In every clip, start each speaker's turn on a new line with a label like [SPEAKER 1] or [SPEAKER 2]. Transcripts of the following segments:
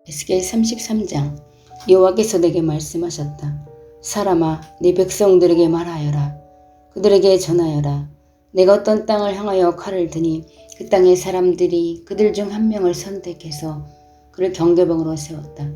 [SPEAKER 1] 에스겔 33장. 여호와께서 내게 말씀하셨다. 사람아, 네 백성들에게 말하여라. 그들에게 전하여라. 내가 어떤 땅을 향하여 칼을 드니 그 땅의 사람들이 그들 중 한 명을 선택해서 그를 경계병으로 세웠다.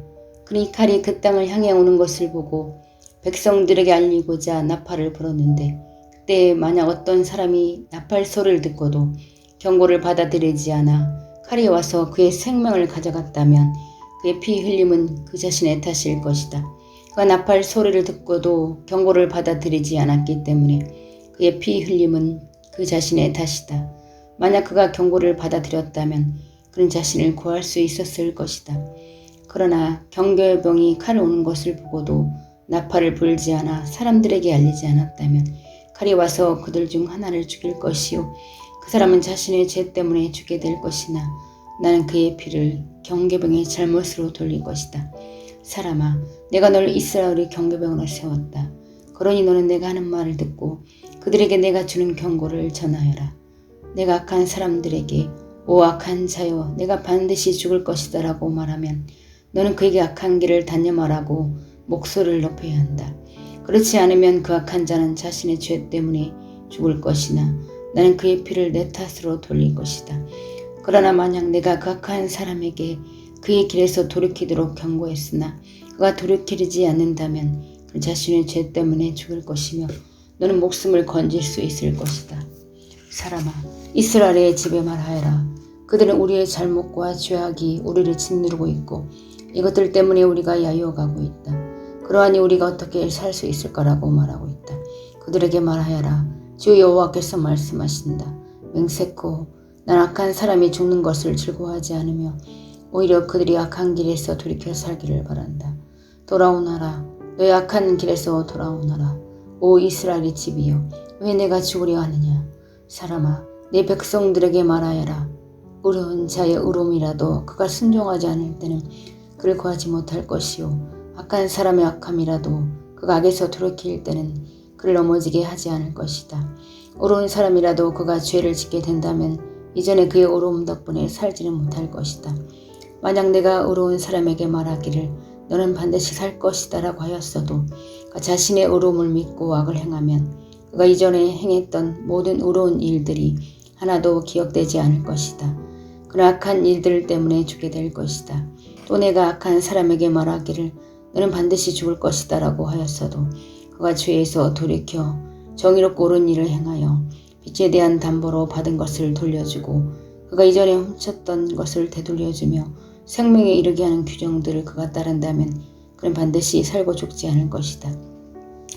[SPEAKER 1] 그니 칼이 그 땅을 향해 오는 것을 보고 백성들에게 알리고자 나팔을 불었는데, 그때 만약 어떤 사람이 나팔 소리를 듣고도 경고를 받아들이지 않아 칼이 와서 그의 생명을 가져갔다면 그의 피 흘림은 그 자신의 탓일 것이다. 그가 나팔 소리를 듣고도 경고를 받아들이지 않았기 때문에 그의 피 흘림은 그 자신의 탓이다. 만약 그가 경고를 받아들였다면 그는 자신을 구할 수 있었을 것이다. 그러나 경계병이 칼을 오는 것을 보고도 나팔을 불지 않아 사람들에게 알리지 않았다면 칼이 와서 그들 중 하나를 죽일 것이요, 그 사람은 자신의 죄 때문에 죽게 될 것이나 나는 그의 피를 경계병의 잘못으로 돌릴 것이다. 사람아, 내가 너를 이스라엘의 경계병으로 세웠다. 그러니 너는 내가 하는 말을 듣고 그들에게 내가 주는 경고를 전하여라. 내가 악한 사람들에게 오 악한 자여, 내가 반드시 죽을 것이다 라고 말하면 너는 그에게 악한 길을 단념하라고 목소리를 높여야 한다. 그렇지 않으면 그 악한 자는 자신의 죄 때문에 죽을 것이나 나는 그의 피를 내 탓으로 돌릴 것이다. 그러나 만약 내가 그 악한 사람에게 그의 길에서 돌이키도록 경고했으나 그가 돌이키지 않는다면 그 자신의 죄 때문에 죽을 것이며 너는 목숨을 건질 수 있을 것이다. 사람아, 이스라엘의 집에 말하여라. 그들은 우리의 잘못과 죄악이 우리를 짓누르고 있고 이것들 때문에 우리가 야유어가고 있다. 그러하니 우리가 어떻게 살 수 있을까라고 말하고 있다. 그들에게 말하여라. 주 여호와께서 말씀하신다. 맹세코 난 악한 사람이 죽는 것을 즐거워하지 않으며 오히려 그들이 악한 길에서 돌이켜 살기를 바란다. 돌아오너라. 너의 악한 길에서 돌아오너라. 오 이스라엘의 집이여, 왜 내가 죽으려 하느냐. 사람아, 내 백성들에게 말하여라. 의로운 자의 의로움이라도 그가 순종하지 않을 때는 그를 구하지 못할 것이요, 악한 사람의 악함이라도 그가 악에서 돌이킬 때는 그를 넘어지게 하지 않을 것이다. 의로운 사람이라도 그가 죄를 짓게 된다면 이전에 그의 의로움 덕분에 살지는 못할 것이다. 만약 내가 의로운 사람에게 말하기를 너는 반드시 살 것이다 라고 하였어도 그가 자신의 의로움을 믿고 악을 행하면 그가 이전에 행했던 모든 의로운 일들이 하나도 기억되지 않을 것이다. 그런 악한 일들 때문에 죽게 될 것이다. 또 내가 악한 사람에게 말하기를 너는 반드시 죽을 것이다 라고 하였어도 그가 죄에서 돌이켜 정의롭고 옳은 일을 행하여 빛에 대한 담보로 받은 것을 돌려주고 그가 이전에 훔쳤던 것을 되돌려주며 생명에 이르게 하는 규정들을 그가 따른다면 그는 반드시 살고 죽지 않을 것이다.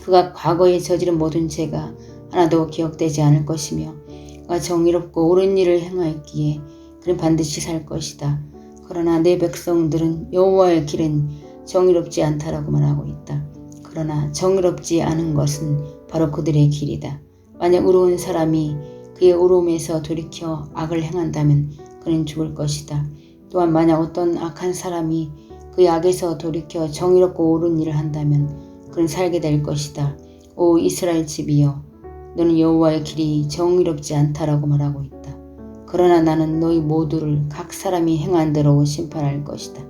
[SPEAKER 1] 그가 과거에 저지른 모든 죄가 하나도 기억되지 않을 것이며 그가 정의롭고 옳은 일을 행하였기에 그는 반드시 살 것이다. 그러나 내 백성들은 여호와의 길은 정의롭지 않다라고 말하고 있다. 그러나 정의롭지 않은 것은 바로 그들의 길이다. 만약 의로운 사람이 그의 의로움에서 돌이켜 악을 행한다면 그는 죽을 것이다. 또한 만약 어떤 악한 사람이 그의 악에서 돌이켜 정의롭고 옳은 일을 한다면 그는 살게 될 것이다. 오 이스라엘 집이여, 너는 여호와의 길이 정의롭지 않다라고 말하고 있다. 그러나 나는 너희 모두를 각 사람이 행한 대로 심판할 것이다.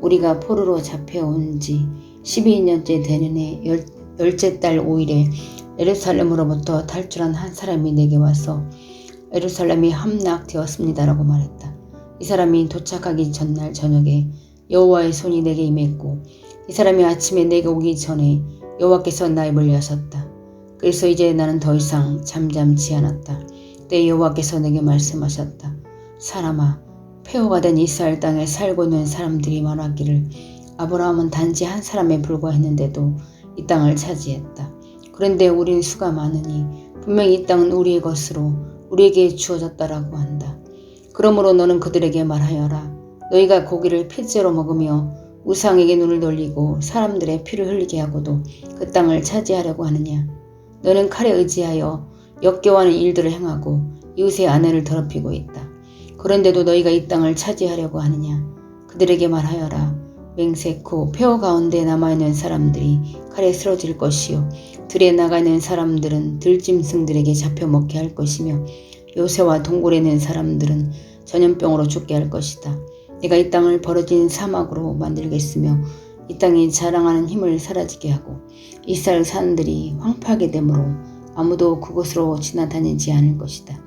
[SPEAKER 1] 우리가 포로로 잡혀온 지 12년째 되는 해 열째 달 5일에 예루살렘으로부터 탈출한 한 사람이 내게 와서 예루살렘이 함락되었습니다라고 말했다. 이 사람이 도착하기 전날 저녁에 여호와의 손이 내게 임했고 이 사람이 아침에 내게 오기 전에 여호와께서 나의 물려 하셨다. 그래서 이제 나는 더 이상 잠잠치 않았다. 그때 여호와께서 내게 말씀하셨다. 사람아, 폐허가 된 이스라엘 땅에 살고 있는 사람들이 말하기를 아브라함은 단지 한 사람에 불과했는데도 이 땅을 차지했다. 그런데 우린 수가 많으니 분명히 이 땅은 우리의 것으로 우리에게 주어졌다라고 한다. 그러므로 너는 그들에게 말하여라. 너희가 고기를 핏째로 먹으며 우상에게 눈을 돌리고 사람들의 피를 흘리게 하고도 그 땅을 차지하려고 하느냐. 너는 칼에 의지하여 역겨워하는 일들을 행하고 이웃의 아내를 더럽히고 있다. 그런데도 너희가 이 땅을 차지하려고 하느냐. 그들에게 말하여라. 맹세코 폐허 가운데 남아있는 사람들이 칼에 쓰러질 것이요, 들에 나가 있는 사람들은 들짐승들에게 잡혀 먹게 할 것이며 요새와 동굴에 있는 사람들은 전염병으로 죽게 할 것이다. 내가 이 땅을 벌어진 사막으로 만들겠으며 이 땅이 자랑하는 힘을 사라지게 하고 이스라엘 산들이 황폐하게 되므로 아무도 그곳으로 지나다니지 않을 것이다.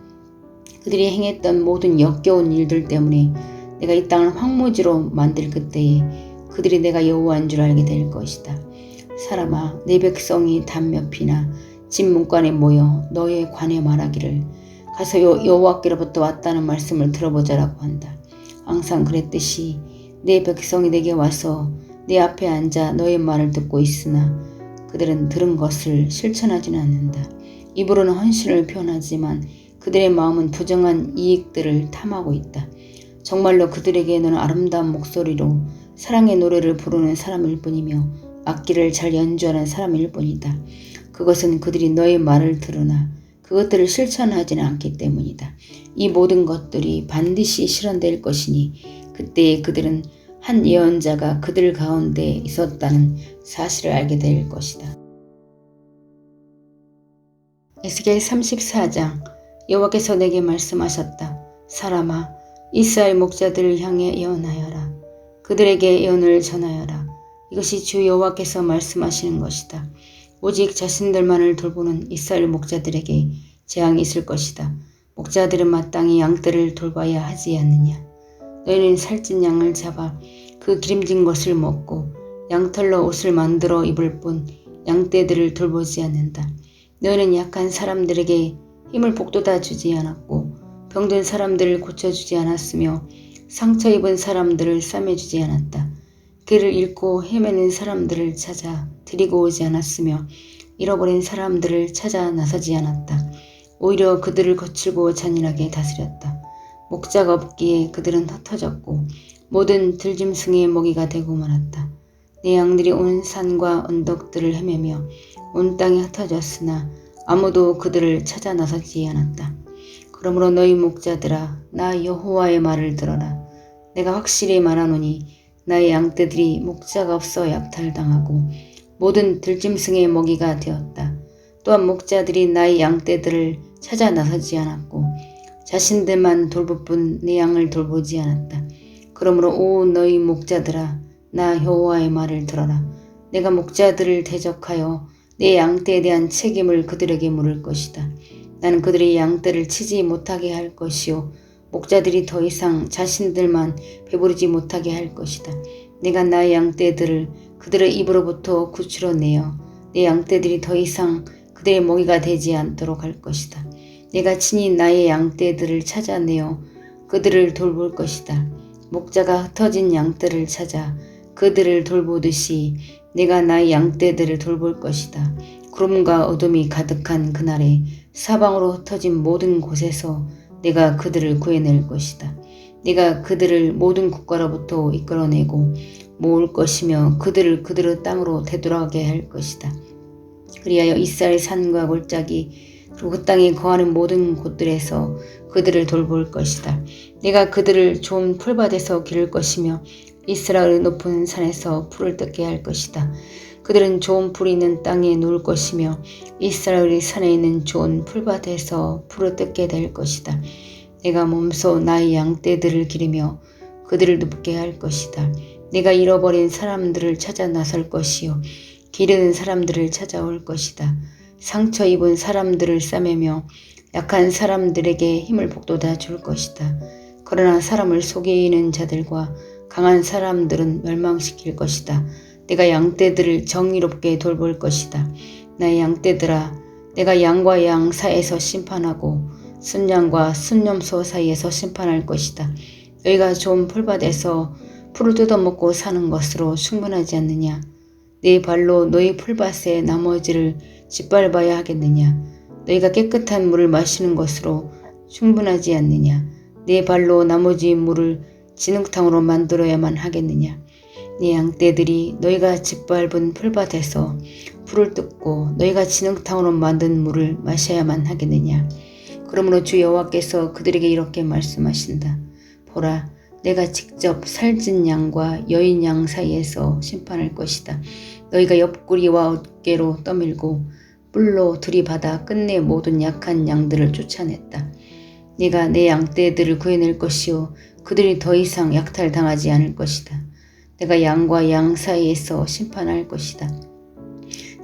[SPEAKER 1] 그들이 행했던 모든 역겨운 일들 때문에 내가 이 땅을 황무지로 만들 그때에 그들이 내가 여호와인 줄 알게 될 것이다. 사람아, 내 백성이 담몇이나 집 문간에 모여 너의 관에 말하기를 가서 여호와께로부터 왔다는 말씀을 들어보자라고 한다. 항상 그랬듯이 내 백성이 내게 와서 내 앞에 앉아 너의 말을 듣고 있으나 그들은 들은 것을 실천하지는 않는다. 입으로는 헌신을 표현하지만 그들의 마음은 부정한 이익들을 탐하고 있다. 정말로 그들에게 너는 아름다운 목소리로 사랑의 노래를 부르는 사람일 뿐이며 악기를 잘 연주하는 사람일 뿐이다. 그것은 그들이 너의 말을 들으나 그것들을 실천하지는 않기 때문이다. 이 모든 것들이 반드시 실현될 것이니 그때에 그들은 한 예언자가 그들 가운데 있었다는 사실을 알게 될 것이다. 에스겔 34장. 여호와께서 내게 말씀하셨다. 사람아, 이스라엘 목자들을 향해 예언하여라. 그들에게 예언을 전하여라. 이것이 주 여호와께서 말씀하시는 것이다. 오직 자신들만을 돌보는 이스라엘 목자들에게 재앙이 있을 것이다. 목자들은 마땅히 양떼를 돌봐야 하지 않느냐. 너희는 살찐 양을 잡아 그 기름진 것을 먹고 양털로 옷을 만들어 입을 뿐 양떼들을 돌보지 않는다. 너희는 약한 사람들에게 힘을 북돋아 주지 않았고 병든 사람들을 고쳐주지 않았으며 상처 입은 사람들을 싸매주지 않았다. 길을 잃고 헤매는 사람들을 찾아 데리고 오지 않았으며 잃어버린 사람들을 찾아 나서지 않았다. 오히려 그들을 거칠고 잔인하게 다스렸다. 목자가 없기에 그들은 흩어졌고 모든 들짐승의 먹이가 되고 말았다. 내 양들이 온 산과 언덕들을 헤매며 온 땅이 흩어졌으나 아무도 그들을 찾아 나서지 않았다. 그러므로 너희 목자들아, 나 여호와의 말을 들어라. 내가 확실히 말하노니 나의 양떼들이 목자가 없어 약탈당하고 모든 들짐승의 먹이가 되었다. 또한 목자들이 나의 양떼들을 찾아 나서지 않았고 자신들만 돌볼 뿐 내 양을 돌보지 않았다. 그러므로 오 너희 목자들아, 나 여호와의 말을 들어라. 내가 목자들을 대적하여 내 양떼에 대한 책임을 그들에게 물을 것이다. 나는 그들의 양떼를 치지 못하게 할 것이요 목자들이 더 이상 자신들만 배부르지 못하게 할 것이다. 내가 나의 양떼들을 그들의 입으로부터 구출어내어 내 양떼들이 더 이상 그들의 먹이가 되지 않도록 할 것이다. 내가 친히 나의 양떼들을 찾아내어 그들을 돌볼 것이다. 목자가 흩어진 양떼를 찾아 그들을 돌보듯이 내가 나의 양떼들을 돌볼 것이다. 구름과 어둠이 가득한 그날에 사방으로 흩어진 모든 곳에서 내가 그들을 구해낼 것이다. 내가 그들을 모든 국가로부터 이끌어내고 모을 것이며 그들을 그들의 땅으로 되돌아가게 할 것이다. 그리하여 이스라엘 산과 골짜기 그리고 그 땅에 거하는 모든 곳들에서 그들을 돌볼 것이다. 내가 그들을 좋은 풀밭에서 기를 것이며 이스라엘의 높은 산에서 풀을 뜯게 할 것이다. 그들은 좋은 풀이 있는 땅에 누울 것이며 이스라엘의 산에 있는 좋은 풀밭에서 풀을 뜯게 될 것이다. 내가 몸소 나의 양떼들을 기르며 그들을 눕게 할 것이다. 내가 잃어버린 사람들을 찾아 나설 것이요 기르는 사람들을 찾아올 것이다. 상처 입은 사람들을 싸매며 약한 사람들에게 힘을 북돋아 줄 것이다. 그러나 사람을 속이는 자들과 강한 사람들은 멸망시킬 것이다. 내가 양떼들을 정의롭게 돌볼 것이다. 나의 양떼들아, 내가 양과 양 사이에서 심판하고 순양과 순염소 사이에서 심판할 것이다. 너희가 좋은 풀밭에서 풀을 뜯어먹고 사는 것으로 충분하지 않느냐? 네 발로 너희 풀밭의 나머지를 짓밟아야 하겠느냐? 너희가 깨끗한 물을 마시는 것으로 충분하지 않느냐? 네 발로 나머지 물을 진흙탕으로 만들어야만 하겠느냐? 네 양떼들이 너희가 짓밟은 풀밭에서 풀을 뜯고 너희가 진흙탕으로 만든 물을 마셔야만 하겠느냐? 그러므로 주 여호와께서 그들에게 이렇게 말씀하신다. 보라, 내가 직접 살찐 양과 여인 양 사이에서 심판할 것이다. 너희가 옆구리와 어깨로 떠밀고 뿔로 들이받아 끝내 모든 약한 양들을 쫓아냈다. 네가 내 양떼들을 구해낼 것이요 그들이 더 이상 약탈당하지 않을 것이다. 내가 양과 양 사이에서 심판할 것이다.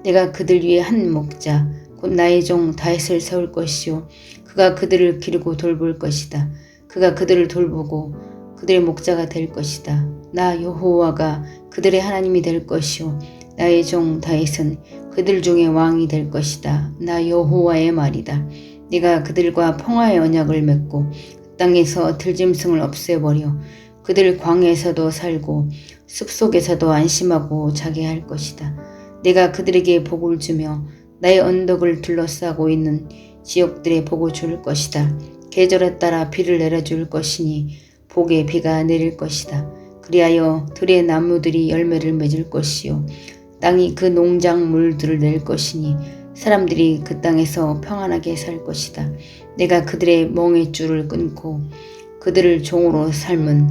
[SPEAKER 1] 내가 그들 위에 한 목자 곧 나의 종 다윗을 세울 것이요 그가 그들을 기르고 돌볼 것이다. 그가 그들을 돌보고 그들의 목자가 될 것이다. 나 여호와가 그들의 하나님이 될 것이요 나의 종 다윗은 그들 중에 왕이 될 것이다. 나 여호와의 말이다. 네가 그들과 평화의 언약을 맺고 그 땅에서 들짐승을 없애버려 그들 광야에서도 살고 숲속에서도 안심하고 자게 할 것이다. 내가 그들에게 복을 주며 나의 언덕을 둘러싸고 있는 지역들의 복을 줄 것이다. 계절에 따라 비를 내려줄 것이니 복의 비가 내릴 것이다. 그리하여 들의 나무들이 열매를 맺을 것이요 땅이 그 농작물들을 낼 것이니 사람들이 그 땅에서 평안하게 살 것이다. 내가 그들의 멍에줄을 끊고 그들을 종으로 삶은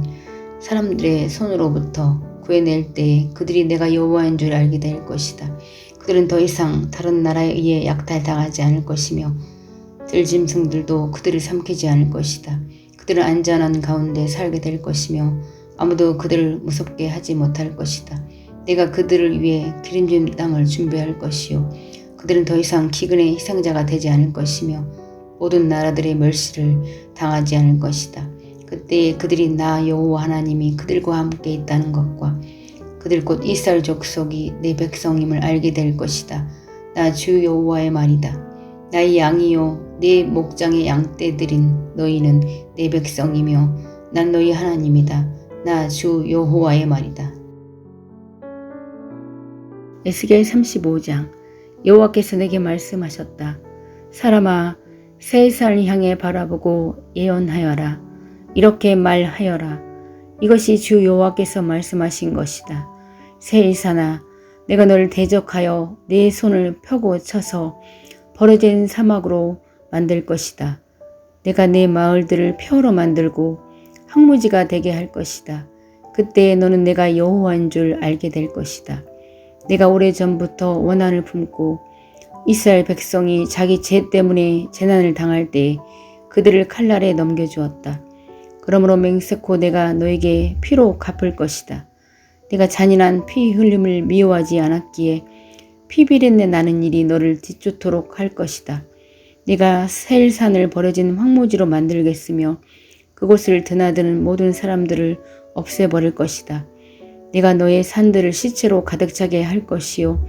[SPEAKER 1] 사람들의 손으로부터 구해낼 때에 그들이 내가 여호와인 줄 알게 될 것이다. 그들은 더 이상 다른 나라에 의해 약탈당하지 않을 것이며 들짐승들도 그들을 삼키지 않을 것이다. 그들은 안전한 가운데 살게 될 것이며 아무도 그들을 무섭게 하지 못할 것이다. 내가 그들을 위해 기름진 땅을 준비할 것이요 그들은 더 이상 기근의 희생자가 되지 않을 것이며 모든 나라들의 멸시를 당하지 않을 것이다. 그때에 그들이 나 여호와 하나님이 그들과 함께 있다는 것과 그들 곧 이스라엘 족속이 내 백성임을 알게 될 것이다. 나 주 여호와의 말이다. 나의 양이요 내 목장의 양떼들인 너희는 내 백성이며 난 너희 하나님이다. 나 주 여호와의 말이다. 에스겔 35장. 여호와께서 내게 말씀하셨다. 사람아 세일산을 향해 바라보고 예언하여라. 이렇게 말하여라. 이것이 주 여호와께서 말씀하신 것이다. 세일산아 내가 너를 대적하여 내 손을 펴고 쳐서 버려진 사막으로 만들 것이다. 내가 내 마을들을 표로 만들고 황무지가 되게 할 것이다. 그때 너는 내가 여호와인 줄 알게 될 것이다. 내가 오래전부터 원한을 품고 이스라엘 백성이 자기 죄 때문에 재난을 당할 때 그들을 칼날에 넘겨주었다. 그러므로 맹세코 내가 너에게 피로 갚을 것이다. 내가 잔인한 피 흘림을 미워하지 않았기에 피비린내 나는 일이 너를 뒤쫓도록 할 것이다. 네가 세일산을 버려진 황무지로 만들겠으며 그곳을 드나드는 모든 사람들을 없애버릴 것이다. 네가 너의 산들을 시체로 가득 차게 할 것이요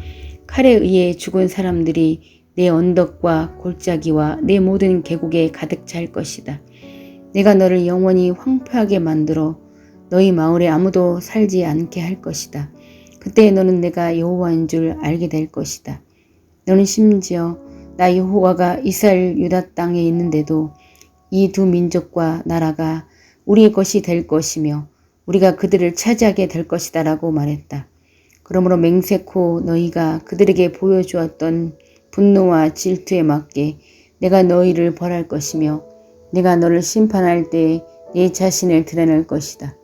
[SPEAKER 1] 칼에 의해 죽은 사람들이 내 언덕과 골짜기와 내 모든 계곡에 가득 찰 것이다. 내가 너를 영원히 황폐하게 만들어 너희 마을에 아무도 살지 않게 할 것이다. 그때 너는 내가 여호와인 줄 알게 될 것이다. 너는 심지어 나 여호와가 이스라엘 유다 땅에 있는데도 이 두 민족과 나라가 우리의 것이 될 것이며 우리가 그들을 차지하게 될 것이다 라고 말했다. 그러므로 맹세코 너희가 그들에게 보여주었던 분노와 질투에 맞게 내가 너희를 벌할 것이며 내가 너를 심판할 때에 내 자신을 드러낼 것이다.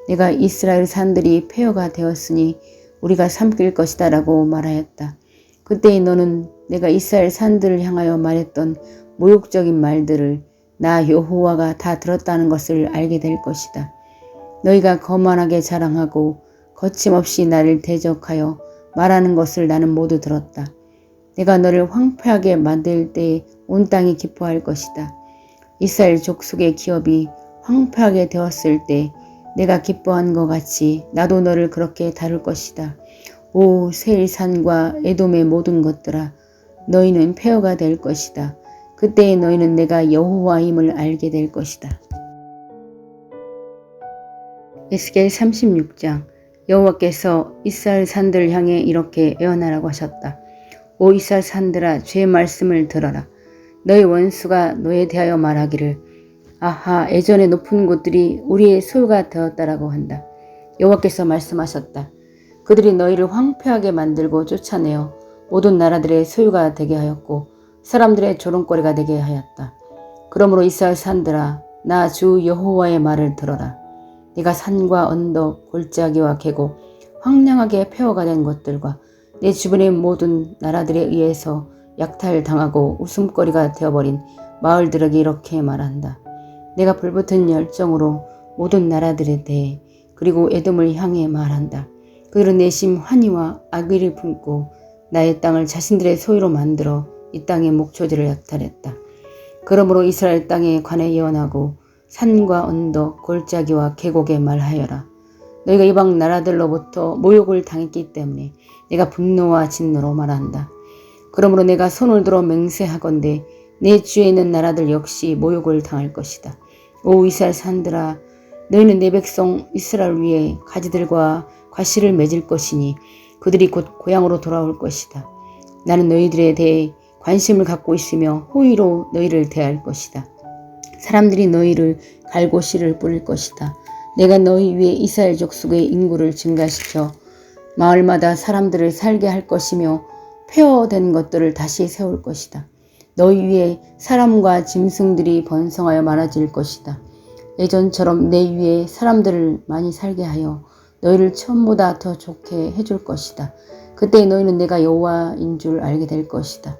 [SPEAKER 1] 내가 이스라엘 산들이 폐허가 되었으니 우리가 삼킬 것이다 라고 말하였다. 그때 너는 내가 이스라엘 산들을 향하여 말했던 모욕적인 말들을 나 여호와가 다 들었다는 것을 알게 될 것이다. 너희가 거만하게 자랑하고 거침없이 나를 대적하여 말하는 것을 나는 모두 들었다. 내가 너를 황폐하게 만들 때에 온 땅이 기뻐할 것이다. 이스라엘 족속의 기업이 황폐하게 되었을 때 내가 기뻐한 것 같이 나도 너를 그렇게 다룰 것이다. 오 세일산과 에돔의 모든 것들아 너희는 폐허가 될 것이다. 그때에 너희는 내가 여호와임을 알게 될 것이다. 에스겔 36장. 여호와께서 이스라엘 산들을 향해 이렇게 예언하라고 하셨다. 오 이스라엘 산들아 주의 말씀을 들어라. 너희 원수가 너에 대하여 말하기를 아하 예전에 높은 곳들이 우리의 소유가 되었다라고 한다. 여호와께서 말씀하셨다. 그들이 너희를 황폐하게 만들고 쫓아내어 모든 나라들의 소유가 되게 하였고 사람들의 조롱거리가 되게 하였다. 그러므로 이스라엘 산들아 나 주 여호와의 말을 들어라. 네가 산과 언덕, 골짜기와 계곡, 황량하게 폐허가 된 것들과 내 주변의 모든 나라들에 의해서 약탈당하고 웃음거리가 되어버린 마을들에게 이렇게 말한다. 내가 불붙은 열정으로 모든 나라들에 대해 그리고 에돔을 향해 말한다. 그들은 내심 환희와 악의를 품고 나의 땅을 자신들의 소유로 만들어 이 땅의 목초지를 약탈했다. 그러므로 이스라엘 땅에 관해 예언하고 산과 언덕, 골짜기와 계곡에 말하여라. 너희가 이방 나라들로부터 모욕을 당했기 때문에 내가 분노와 진노로 말한다. 그러므로 내가 손을 들어 맹세하건대 내 주에 있는 나라들 역시 모욕을 당할 것이다. 오 이스라엘 산들아, 너희는 내 백성 이스라엘 위에 가지들과 과실을 맺을 것이니 그들이 곧 고향으로 돌아올 것이다. 나는 너희들에 대해 관심을 갖고 있으며 호의로 너희를 대할 것이다. 사람들이 너희를 갈고 씨를 뿌릴 것이다. 내가 너희 위에 이스라엘 족속의 인구를 증가시켜 마을마다 사람들을 살게 할 것이며 폐허된 것들을 다시 세울 것이다. 너희 위에 사람과 짐승들이 번성하여 많아질 것이다. 예전처럼 내 위에 사람들을 많이 살게 하여 너희를 처음보다 더 좋게 해줄 것이다. 그때 너희는 내가 여호와인 줄 알게 될 것이다.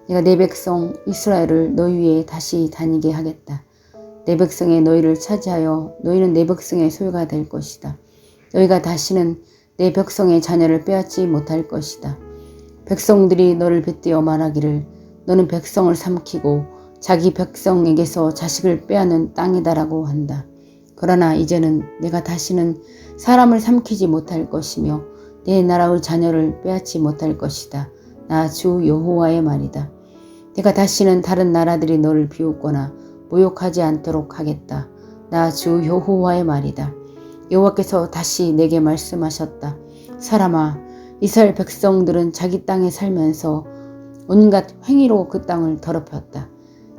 [SPEAKER 1] 내가 내 백성 이스라엘을 너희 위에 다시 다니게 하겠다. 내 백성의 너희를 차지하여 너희는 내 백성의 소유가 될 것이다. 너희가 다시는 내 백성의 자녀를 빼앗지 못할 것이다. 백성들이 너를 빗대어 말하기를 너는 백성을 삼키고 자기 백성에게서 자식을 빼앗는 땅이다라고 한다. 그러나 이제는 내가 다시는 사람을 삼키지 못할 것이며 내 나라의 자녀를 빼앗지 못할 것이다. 나 주 여호와의 말이다. 내가 다시는 다른 나라들이 너를 비웃거나 모욕하지 않도록 하겠다. 나 주 여호와의 말이다. 여호와께서 다시 내게 말씀하셨다. 사람아, 이스라엘 백성들은 자기 땅에 살면서 온갖 행위로 그 땅을 더럽혔다.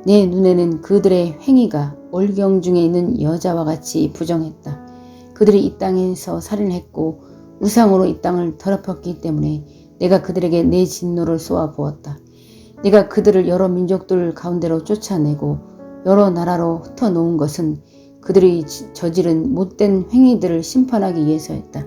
[SPEAKER 1] 내 눈에는 그들의 행위가 올경 중에 있는 여자와 같이 부정했다. 그들이 이 땅에서 살인했고 우상으로 이 땅을 더럽혔기 때문에 내가 그들에게 내 진노를 쏘아 부었다. 내가 그들을 여러 민족들 가운데로 쫓아내고 여러 나라로 흩어놓은 것은 그들이 저지른 못된 행위들을 심판하기 위해서였다.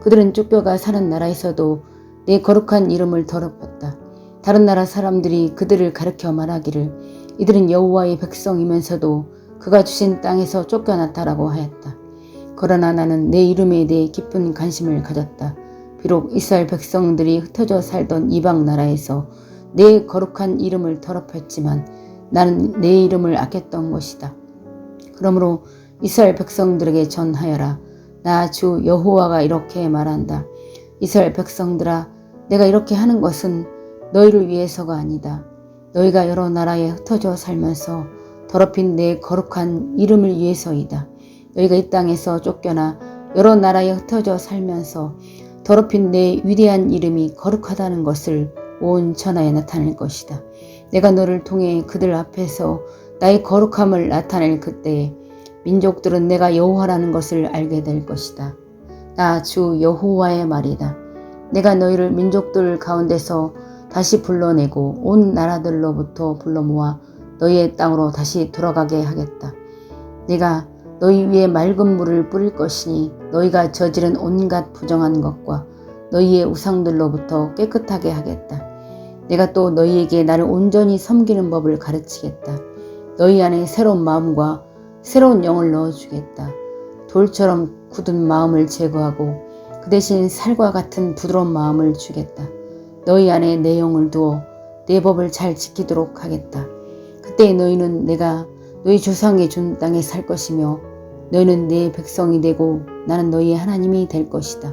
[SPEAKER 1] 그들은 쫓겨가 사는 나라에서도 내 거룩한 이름을 더럽혔다. 다른 나라 사람들이 그들을 가르쳐 말하기를 이들은 여호와의 백성이면서도 그가 주신 땅에서 쫓겨났다라고 하였다. 그러나 나는 내 이름에 대해 깊은 관심을 가졌다. 비록 이스라엘 백성들이 흩어져 살던 이방 나라에서 내 거룩한 이름을 더럽혔지만 나는 내 이름을 아꼈던 것이다. 그러므로 이스라엘 백성들에게 전하여라. 나 주 여호와가 이렇게 말한다. 이스라엘 백성들아, 내가 이렇게 하는 것은 너희를 위해서가 아니다. 너희가 여러 나라에 흩어져 살면서 더럽힌 내 거룩한 이름을 위해서이다. 너희가 이 땅에서 쫓겨나 여러 나라에 흩어져 살면서 더럽힌 내 위대한 이름이 거룩하다는 것을 온 천하에 나타낼 것이다. 내가 너를 통해 그들 앞에서 나의 거룩함을 나타낼 그때에 민족들은 내가 여호와라는 것을 알게 될 것이다. 나 주 여호와의 말이다. 내가 너희를 민족들 가운데서 다시 불러내고 온 나라들로부터 불러 모아 너희의 땅으로 다시 돌아가게 하겠다. 내가 너희 위에 맑은 물을 뿌릴 것이니 너희가 저지른 온갖 부정한 것과 너희의 우상들로부터 깨끗하게 하겠다. 내가 또 너희에게 나를 온전히 섬기는 법을 가르치겠다. 너희 안에 새로운 마음과 새로운 영을 넣어주겠다. 돌처럼 굳은 마음을 제거하고 그 대신 살과 같은 부드러운 마음을 주겠다. 너희 안에 내 영을 두어 내 법을 잘 지키도록 하겠다. 그때 너희는 내가 너희 조상의 준 땅에 살 것이며 너희는 내 백성이 되고 나는 너희의 하나님이 될 것이다.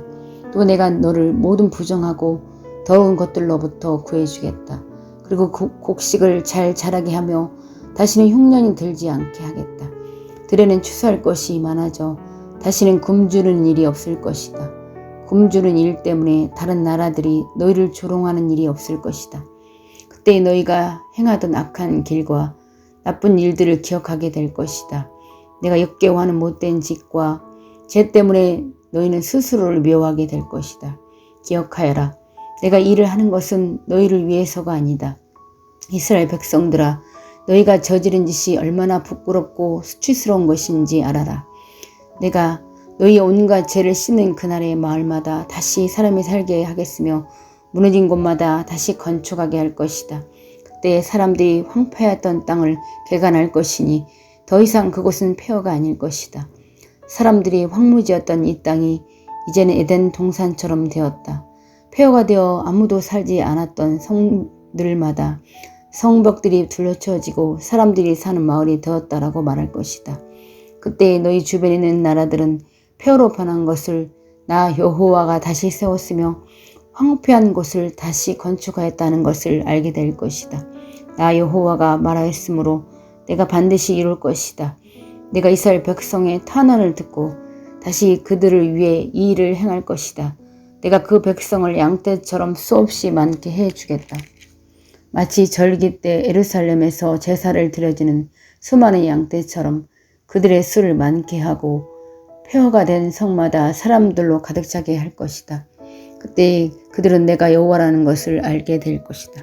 [SPEAKER 1] 또 내가 너를 모든 부정하고 더러운 것들로부터 구해주겠다. 그리고 곡식을 잘 자라게 하며 다시는 흉년이 들지 않게 하겠다. 들에는 추수할 것이 많아져 다시는 굶주리는 일이 없을 것이다. 굶주린 일 때문에 다른 나라들이 너희를 조롱하는 일이 없을 것이다. 그때 너희가 행하던 악한 길과 나쁜 일들을 기억하게 될 것이다. 내가 역겨워하는 못된 짓과 죄 때문에 너희는 스스로를 미워하게 될 것이다. 기억하여라. 내가 일을 하는 것은 너희를 위해서가 아니다. 이스라엘 백성들아, 너희가 저지른 짓이 얼마나 부끄럽고 수치스러운 것인지 알아라. 내가 너희의 온갖 죄를 씻는 그날의 마을마다 다시 사람이 살게 하겠으며 무너진 곳마다 다시 건축하게 할 것이다. 그때 사람들이 황폐했던 땅을 개간할 것이니 더 이상 그곳은 폐허가 아닐 것이다. 사람들이 황무지였던 이 땅이 이제는 에덴 동산처럼 되었다. 폐허가 되어 아무도 살지 않았던 성들마다 성벽들이 둘러쳐지고 사람들이 사는 마을이 되었다라고 말할 것이다. 그때 너희 주변에 있는 나라들은 폐허로 변한 것을 나 여호와가 다시 세웠으며 황폐한 곳을 다시 건축하였다는 것을 알게 될 것이다. 나 여호와가 말하였으므로 내가 반드시 이룰 것이다. 내가 이스라엘 백성의 탄원을 듣고 다시 그들을 위해 이 일을 행할 것이다. 내가 그 백성을 양떼처럼 수없이 많게 해주겠다. 마치 절기 때 예루살렘에서 제사를 드려지는 수많은 양떼처럼 그들의 수를 많게 하고 폐허가 된 성마다 사람들로 가득 차게 할 것이다. 그때 그들은 내가 여호와라는 것을 알게 될 것이다.